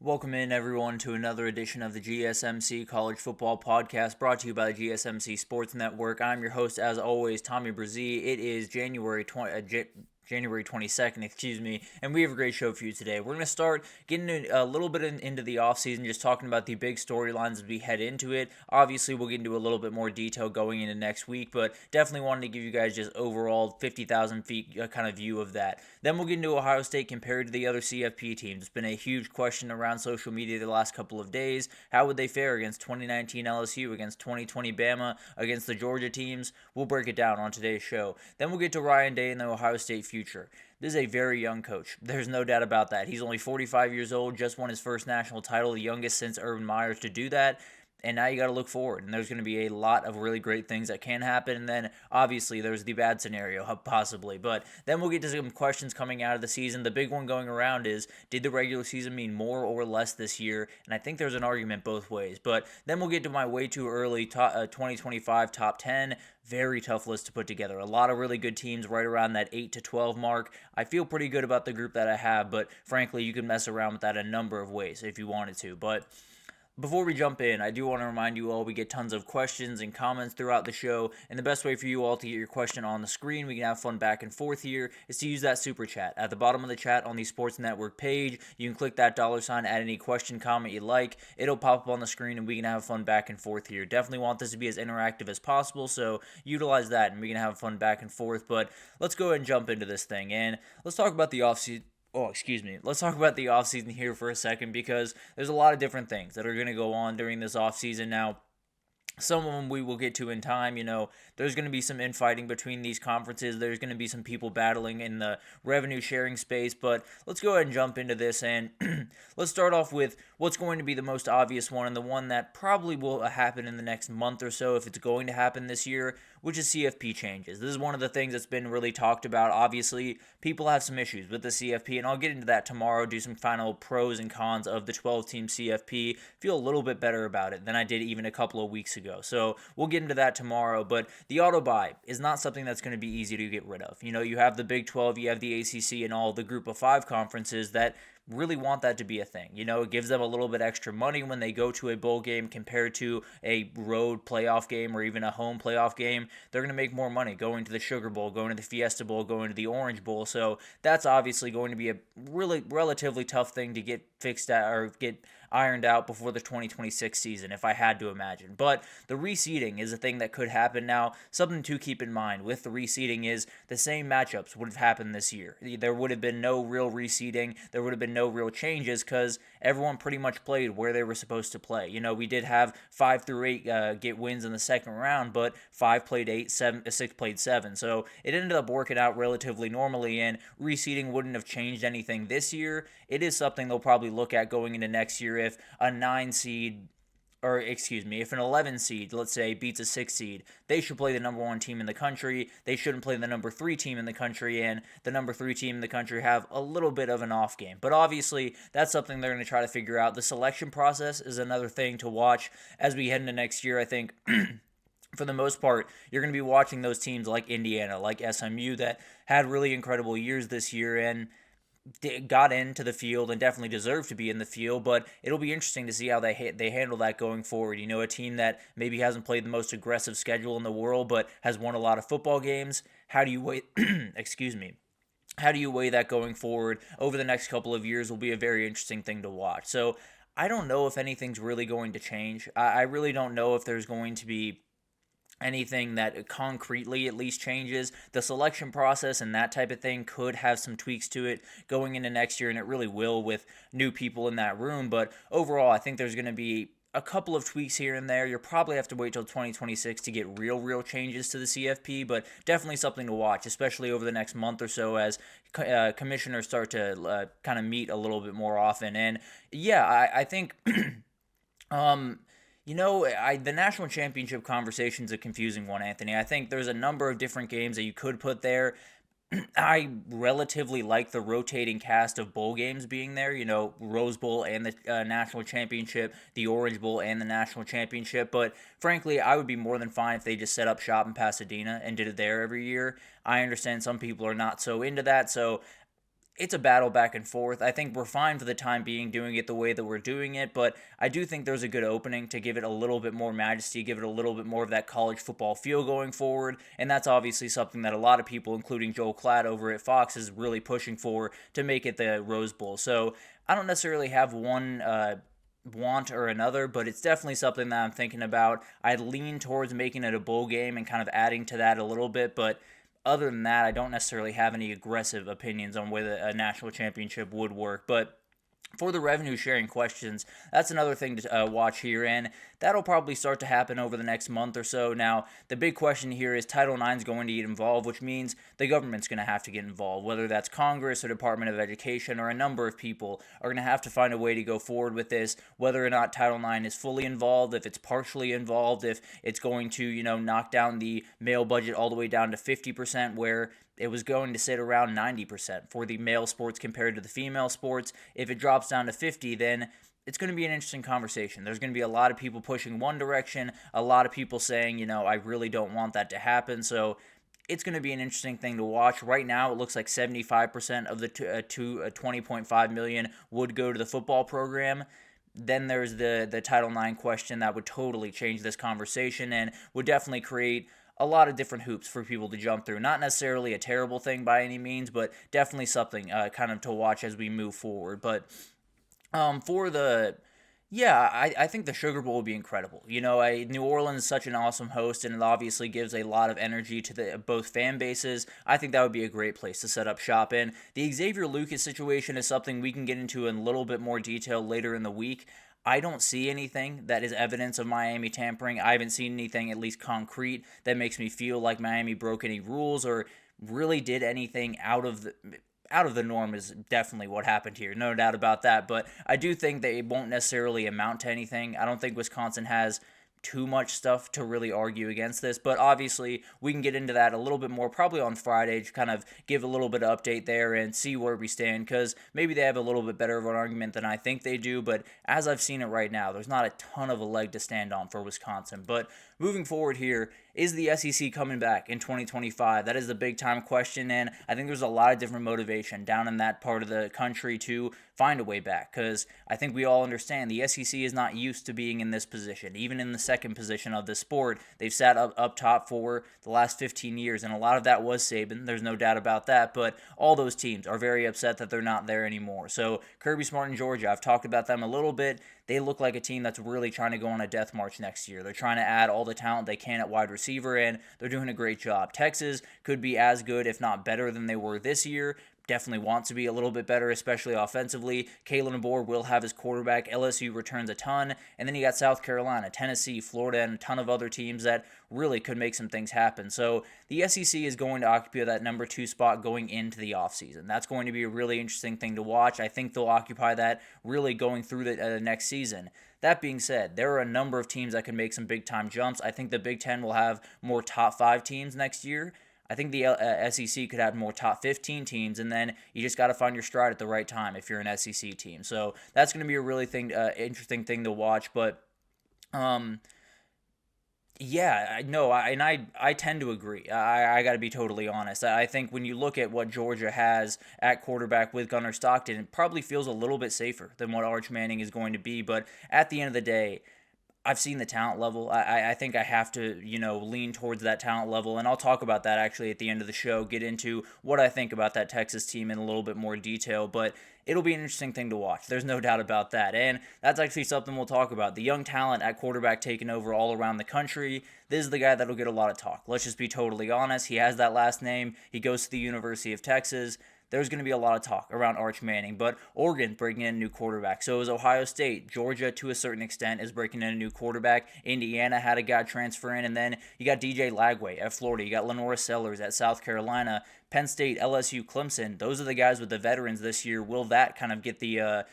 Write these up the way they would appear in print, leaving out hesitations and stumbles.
Welcome in, everyone, to another edition of the GSMC College Football Podcast, brought to you by the GSMC Sports Network. I'm your host, as always, Tommy Brzee. It is January 22nd, and we have a great show for you today. We're going to start getting a little bit into the offseason, just talking about the big storylines as we head into it. Obviously, we'll get into a little bit more detail going into next week, but definitely wanted to give you guys just overall 50,000 feet kind of view of that. Then we'll get into Ohio State compared to the other CFP teams. It's been a huge question around social media the last couple of days. How would they fare against 2019 LSU, against 2020 Bama, against the Georgia teams? We'll break it down on today's show. Then we'll get to Ryan Day and the Ohio State future. This is a very young coach. There's no doubt about that. He's only 45 years old, just won his first national title, the youngest since Urban Meyers to do that. And now you got to look forward, and there's going to be a lot of really great things that can happen, and then obviously there's the bad scenario, possibly. But then we'll get to some questions coming out of the season. The big one going around is, did the regular season mean more or less this year? And I think there's an argument both ways. But then we'll get to my way too early 2025 top 10. Very tough list to put together. A lot of really good teams right around that 8 to 12 mark. I feel pretty good about the group that I have, but frankly, you can mess around with that a number of ways if you wanted to. But before we jump in, I do want to remind you all we get tons of questions and comments throughout the show, and the best way for you all to get your question on the screen, we can have fun back and forth here, is to use that super chat. At the bottom of the chat on the Sports Network page, you can click that $sign, add any question, comment you like. It'll pop up on the screen, and we can have fun back and forth here. Definitely want this to be as interactive as possible, so utilize that, and we can have fun back and forth. But let's go ahead and jump into this thing, and let's talk about the offseason. Let's talk about the offseason here for a second, because there's a lot of different things that are going to go on during this offseason. Now, some of them we will get to in time. There's going to be some infighting between these conferences. There's going to be some people battling in the revenue sharing space. But let's go ahead and jump into this. And let's start off with what's going to be the most obvious one, and the one that probably will happen in the next month or so, if it's going to happen this year, which is CFP changes. This is one of the things that's been really talked about. Obviously, people have some issues with the CFP, and I'll get into that tomorrow, do some final pros and cons of the 12-team CFP, feel a little bit better about it than I did even a couple of weeks ago. So we'll get into that tomorrow, but the auto buy is not something that's going to be easy to get rid of. You have the Big 12, you have the ACC, and all the Group of 5 conferences that really want that to be a thing. It gives them a little bit extra money when they go to a bowl game compared to a road playoff game or even a home playoff game. They're going to make more money going to the Sugar Bowl, going to the Fiesta Bowl, going to the Orange Bowl. So that's obviously going to be a really relatively tough thing to get fixed at or get ironed out before the 2026 season, if I had to imagine. But the reseeding is a thing that could happen. Now, something to keep in mind with the reseeding is the same matchups would have happened this year. There would have been no real reseeding. There would have been no real changes because everyone pretty much played where they were supposed to play. We did have 5 through 8 get wins in the second round, but 5 played 8, 6 played 7. So it ended up working out relatively normally, and reseeding wouldn't have changed anything this year. It is something they'll probably look at going into next year if if an 11 seed, let's say, beats a 6 seed, they should play the number 1 team in the country. They shouldn't play the number 3 team in the country, and the number 3 team in the country have a little bit of an off game. But obviously, that's something they're going to try to figure out. The selection process is another thing to watch as we head into next year, I think. For the most part, you're going to be watching those teams like Indiana, like SMU, that had really incredible years this year, and got into the field and definitely deserve to be in the field, but it'll be interesting to see how they handle that going forward. A team that maybe hasn't played the most aggressive schedule in the world, but has won a lot of football games. How do you weigh How do you weigh that going forward over the next couple of years will be a very interesting thing to watch. So I don't know if anything's really going to change. I really don't know if there's going to be anything that concretely at least changes. The selection process and that type of thing could have some tweaks to it going into next year, and it really will with new people in that room. But overall, I think there's going to be a couple of tweaks here and there. You'll probably have to wait till 2026 to get real changes to the CFP, but definitely something to watch, especially over the next month or so as commissioners start to kind of meet a little bit more often. And yeah, I think the national championship conversation is a confusing one, Anthony. I think there's a number of different games that you could put there. I relatively like the rotating cast of bowl games being there, Rose Bowl and the national championship, the Orange Bowl and the national championship. But frankly, I would be more than fine if they just set up shop in Pasadena and did it there every year. I understand some people are not so into that, so it's a battle back and forth. I think we're fine for the time being doing it the way that we're doing it, but I do think there's a good opening to give it a little bit more majesty, give it a little bit more of that college football feel going forward, and that's obviously something that a lot of people, including Joel Klatt over at Fox, is really pushing for to make it the Rose Bowl. So I don't necessarily have one want or another, but it's definitely something that I'm thinking about. I'd lean towards making it a bowl game and kind of adding to that a little bit, but other than that, I don't necessarily have any aggressive opinions on whether a national championship would work. But for the revenue sharing questions, that's another thing to watch here, and that'll probably start to happen over the next month or so. Now, the big question here is Title IX is going to get involved, which means the government's going to have to get involved, whether that's Congress or Department of Education or a number of people are going to have to find a way to go forward with this, whether or not Title IX is fully involved, if it's partially involved, if it's going to, knock down the male budget all the way down to 50%, where it was going to sit around 90% for the male sports compared to the female sports. If it drops down to 50, then it's going to be an interesting conversation. There's going to be a lot of people pushing one direction, a lot of people saying, I really don't want that to happen. So it's going to be an interesting thing to watch. Right now, it looks like 75% of the $20.5 million would go to the football program. Then there's the Title IX question that would totally change this conversation and would definitely create a lot of different hoops for people to jump through. Not necessarily a terrible thing by any means, but definitely something kind of to watch as we move forward. But for the... Yeah, I think the Sugar Bowl would be incredible. New Orleans is such an awesome host, and it obviously gives a lot of energy to the both fan bases. I think that would be a great place to set up shop in. The Xavier Lucas situation is something we can get into in a little bit more detail later in the week. I don't see anything that is evidence of Miami tampering. I haven't seen anything, at least concrete, that makes me feel like Miami broke any rules or really did anything out of the norm. Is definitely what happened here, no doubt about that. But I do think that it won't necessarily amount to anything. I don't think Wisconsin has too much stuff to really argue against this, but obviously we can get into that a little bit more probably on Friday to kind of give a little bit of update there and see where we stand, because maybe they have a little bit better of an argument than I think they do, but as I've seen it right now, there's not a ton of a leg to stand on for Wisconsin. But moving forward here, is the SEC coming back in 2025? That is the big time question, and I think there's a lot of different motivation down in that part of the country to find a way back, because I think we all understand the SEC is not used to being in this position. Even in the second position of the sport, they've sat up top for the last 15 years, and a lot of that was Saban. There's no doubt about that, but all those teams are very upset that they're not there anymore. So Kirby Smart in Georgia, I've talked about them a little bit. They look like a team that's really trying to go on a death march next year. They're trying to add all the talent they can at wide receiver, and they're doing a great job. Texas could be as good, if not better, than they were this year. Definitely want to be a little bit better, especially offensively. Kalen DeBoer will have his quarterback. LSU returns a ton. And then you got South Carolina, Tennessee, Florida, and a ton of other teams that really could make some things happen. So the SEC is going to occupy that number 2 spot going into the offseason. That's going to be a really interesting thing to watch. I think they'll occupy that really going through the next season. That being said, there are a number of teams that can make some big-time jumps. I think the Big Ten will have more top 5 teams next year. I think the SEC could have more top 15 teams, and then you just got to find your stride at the right time if you're an SEC team. So that's going to be a really interesting thing to watch. But yeah, no, I tend to agree. I got to be totally honest. I think when you look at what Georgia has at quarterback with Gunnar Stockton, it probably feels a little bit safer than what Arch Manning is going to be. But at the end of the day, I've seen the talent level. I think I have to, lean towards that talent level, and I'll talk about that actually at the end of the show, get into what I think about that Texas team in a little bit more detail, but it'll be an interesting thing to watch. There's no doubt about that, and that's actually something we'll talk about. The young talent at quarterback taking over all around the country. This is the guy that'll get a lot of talk. Let's just be totally honest. He has that last name. He goes to the University of Texas. There's going to be a lot of talk around Arch Manning, but Oregon bringing in a new quarterback. So is Ohio State. Georgia, to a certain extent, is breaking in a new quarterback. Indiana had a guy transfer in, and then you got DJ Lagway at Florida. You got Lenora Sellers at South Carolina. Penn State, LSU, Clemson. Those are the guys with the veterans this year. Will that kind of get the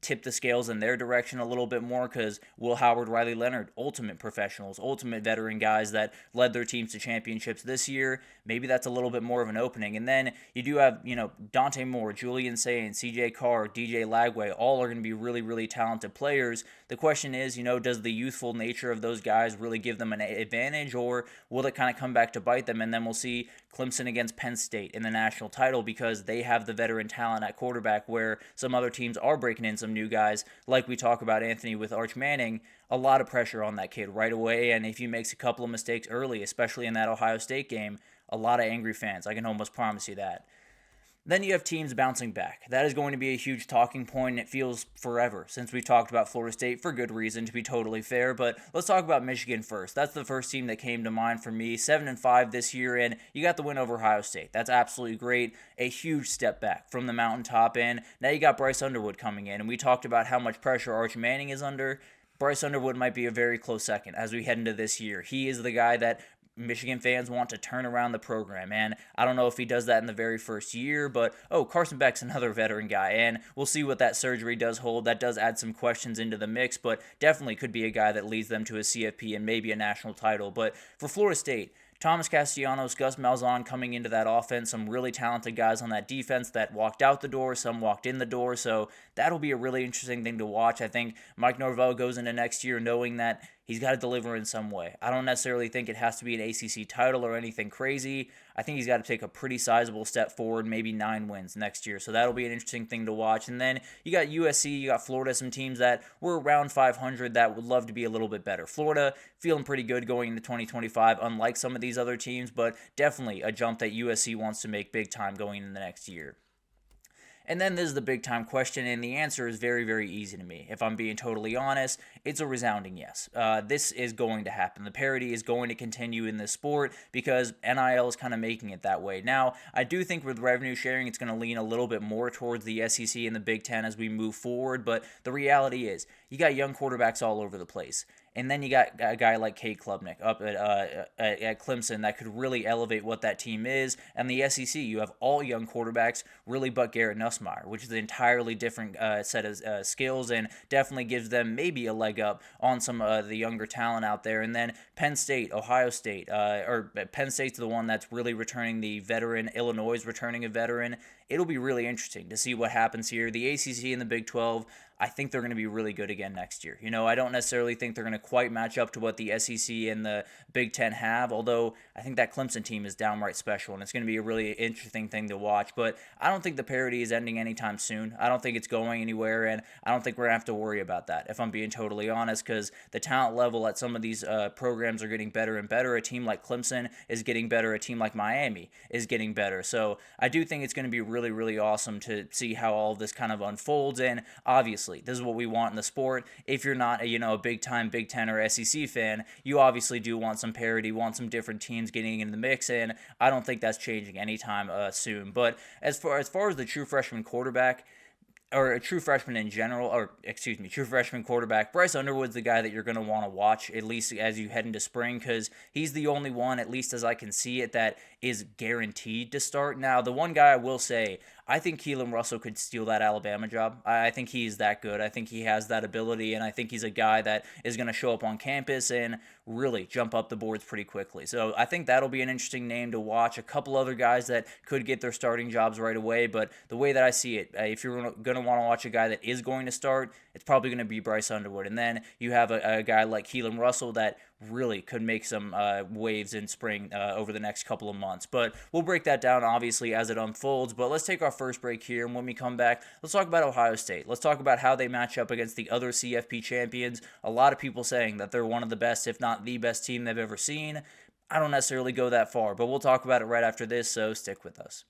tip the scales in their direction a little bit more, because Will Howard, Riley Leonard, ultimate professionals, ultimate veteran guys that led their teams to championships this year. Maybe that's a little bit more of an opening. And then you do have, Dante Moore, Julian Sayin, CJ Carr, DJ Lagway, all are going to be really, really talented players. The question is, does the youthful nature of those guys really give them an advantage, or will it kind of come back to bite them? And then we'll see Clemson against Penn State in the national title, because they have the veteran talent at quarterback, where some other teams are breaking in some new guys, like we talk about Anthony with Arch Manning. A lot of pressure on that kid right away, and if he makes a couple of mistakes early, especially in that Ohio State game, a lot of angry fans. I can almost promise you that. Then you have teams bouncing back. That is going to be a huge talking point, and it feels forever since we've talked about Florida State, for good reason, to be totally fair. But let's talk about Michigan first. That's the first team that came to mind for me. 7-5 this year, and you got the win over Ohio State. That's absolutely great. A huge step back from the mountaintop, and now you got Bryce Underwood coming in, and we talked about how much pressure Arch Manning is under. Bryce Underwood might be a very close second as we head into this year. He is the guy that Michigan fans want to turn around the program, and I don't know if he does that in the very first year, but Carson Beck's another veteran guy, and we'll see what that surgery does hold. That does add some questions into the mix, but definitely could be a guy that leads them to a CFP and maybe a national title. But for Florida State, Thomas Castellanos, Gus Malzahn coming into that offense, some really talented guys on that defense that walked out the door, some walked in the door, so that'll be a really interesting thing to watch. I think Mike Norvell goes into next year knowing that he's got to deliver in some way. I don't necessarily think it has to be an ACC title or anything crazy. I think he's got to take a pretty sizable step forward, maybe 9 wins next year. So that'll be an interesting thing to watch. And then you got USC, you got Florida, some teams that were around 500 that would love to be a little bit better. Florida feeling pretty good going into 2025, unlike some of these other teams, but definitely a jump that USC wants to make big time going into the next year. And then there's the big time question, and the answer is very, very easy to me. If I'm being totally honest, it's a resounding yes. This is going to happen. The parity is going to continue in this sport because NIL is kind of making it that way. Now, I do think with revenue sharing, it's going to lean a little bit more towards the SEC and the Big Ten as we move forward, but the reality is you got young quarterbacks all over the place. And then you got a guy like Cade Klubnik up at Clemson that could really elevate what that team is. And the SEC, you have all young quarterbacks, really but Garrett Nussmeier, which is an entirely different set of skills and definitely gives them maybe a leg up on some of the younger talent out there. And then Penn State, Ohio State, or Penn State's the one that's really returning the veteran. Illinois is returning a veteran. It'll be really interesting to see what happens here. The ACC and the Big 12, I think they're going to be really good again next year. I don't necessarily think they're going to quite match up to what the SEC and the Big Ten have, although I think that Clemson team is downright special, and it's going to be a really interesting thing to watch. But I don't think the parity is ending anytime soon. I don't think it's going anywhere, and I don't think we're going to have to worry about that, if I'm being totally honest, because the talent level at some of these programs are getting better and better. A team like Clemson is getting better. A team like Miami is getting better. So I do think it's going to be really, really awesome to see how all of this kind of unfolds, and obviously, this is what we want in the sport. If you're not a big-time Big Ten or SEC fan, you obviously do want some parity, want some different teams getting in the mix, and I don't think that's changing anytime soon. But as far as the true freshman quarterback, or a true freshman in general, true freshman quarterback, Bryce Underwood's the guy that you're going to want to watch, at least as you head into spring, because he's the only one, at least as I can see it, that is guaranteed to start. Now, the one guy I will say, I think Keelan Russell could steal that Alabama job. I think he's that good. I think he has that ability, and I think he's a guy that is going to show up on campus and really jump up the boards pretty quickly. So I think that'll be an interesting name to watch. A couple other guys that could get their starting jobs right away, but the way that I see it, if you're going to want to watch a guy that is going to start, it's probably going to be Bryce Underwood. And then you have a guy like Keelan Russell that really could make some waves in spring over the next couple of months. But we'll break that down, obviously, as it unfolds. But let's take our first break here, and when we come back, let's talk about Ohio State. Let's talk about how they match up against the other CFP champions. A lot of people saying that they're one of the best, if not the best team they've ever seen. I don't necessarily go that far, but we'll talk about it right after this, so stick with us.